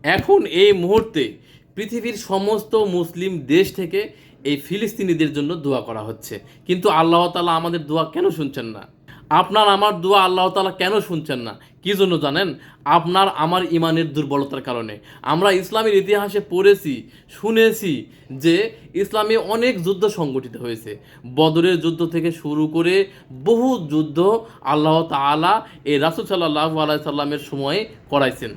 এখন এই মুহূর্তে পৃথিবীর সমস্ত মুসলিম দেশ থেকে এই ফিলিস্তিনিদের জন্য দোয়া করা হচ্ছে, কিন্তু আল্লাহ তাআলা আমাদের দোয়া কেন শুনছেন না? আপনার আমার দোয়া আল্লাহ তাআলা কেন শুনছেন না? কি জন্য জানেন? আপনার আমার ইমানের দুর্বলতার কারণে। আমরা ইসলামের ইতিহাসে পড়েছি, শুনেছি যে ইসলামে অনেক যুদ্ধ সংগঠিত হয়েছে। বদরের যুদ্ধ থেকে শুরু করে বহু যুদ্ধ আল্লাহ তাআলা এই রাসূল সাল্লাল্লাহু আলাইহি সাল্লামের সময়ে করাইছেন,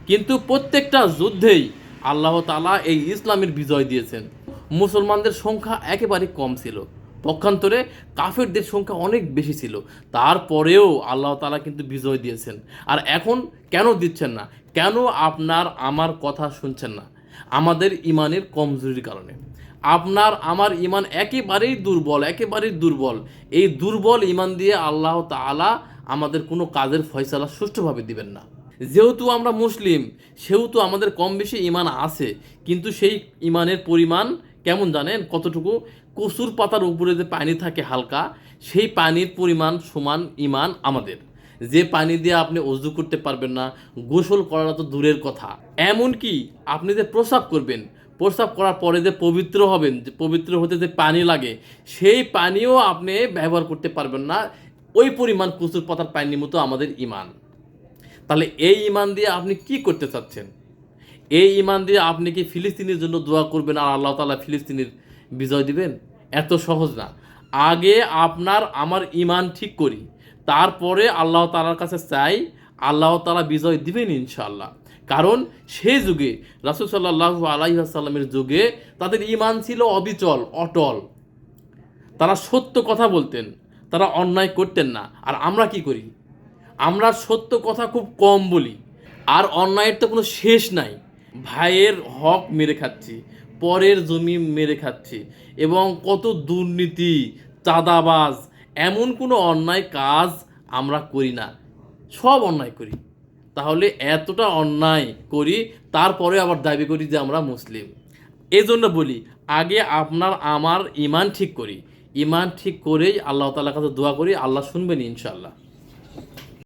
কিন্তু প্রত্যেকটা যুদ্ধেই আল্লাহ তাআলা এই ইসলামের বিজয় দিয়েছেন। মুসলমানদের সংখ্যা একেবারে কম ছিল, পক্ষান্তরে কাফেরদের সংখ্যা অনেক বেশি ছিল। তারপরেও আল্লাহ তাআলা কিন্তু বিজয় দিয়েছেন। আর এখন কেন দিচ্ছেন না? কেন আপনার আমার কথা শুনছেন না? আমাদের ইমানের কমজোরির কারণে। আপনার আমার ইমান একেবারেই দুর্বল, একেবারেই দুর্বল। এই দুর্বল ইমান দিয়ে আল্লাহ তাআলা আমাদের কোনো কাজের ফয়সালা সুষ্ঠুভাবে দিবেন না। যেহেতু আমরা মুসলিম, সেহেতু আমাদের কম বেশি ইমান আছে, কিন্তু সেই ইমানের পরিমাণ কেমন জানেন? কতটুকু? কচুর পাতার উপরে যে পানি থাকে হালকা, সেই পানির পরিমাণ সমান ইমান আমাদের। যে পানি দিয়ে আপনি অজু করতে পারবেন না, গোসল করাটা তো দূরের কথা, এমনকি আপনি যে প্রস্রাব করবেন, প্রস্রাব করার পরে যে পবিত্র হবেন, যে পবিত্র হতে যে পানি লাগে, সেই পানিও আপনি ব্যবহার করতে পারবেন না। ওই পরিমাণ কচুর পাতার পানির মতো আমাদের ইমান। তাহলে এই ইমান দিয়ে আপনি কি করতে চাচ্ছেন? এই ইমান দিয়ে আপনি কি ফিলিস্তিনের জন্য দোয়া করবেন আর আল্লাহ তাআলা ফিলিস্তিনের বিজয় দিবেন? এত সহজ না। আগে আপনার আমার ইমান ঠিক করি, তারপরে আল্লাহ তাআলার কাছে চাই, আল্লাহ তাআলা বিজয় দিবেন ইনশাআল্লাহ। কারণ সেই যুগে রাসূল সাল্লাল্লাহু আলাইহি ওয়াসাল্লামের যুগে তাদের ইমান ছিল অবিচল, অটল। তারা সত্য কথা বলতেন, তারা অন্যায় করতেন না। আর আমরা কি করি? আমরা সত্য কথা খুব কম বলি, আর অন্যায়ের তো কোনো শেষ নাই। ভাইয়ের হক মেরে খাচ্ছি, পরের জমি মেরে খাচ্ছি, এবং কত দুর্নীতি, চাঁদাবাজ, এমন কোনো অন্যায় কাজ আমরা করি না, সব অন্যায় করি। তাহলে এতটা অন্যায় করি, তারপরে আবার দাবি করি যে আমরা মুসলিম। এজন্য বলি, আগে আপনার আমার ইমান ঠিক করি, ইমান ঠিক করেই আল্লাহ তাআলার কাছে দোয়া করি, আল্লাহ শুনবেন ইনশাআল্লাহ।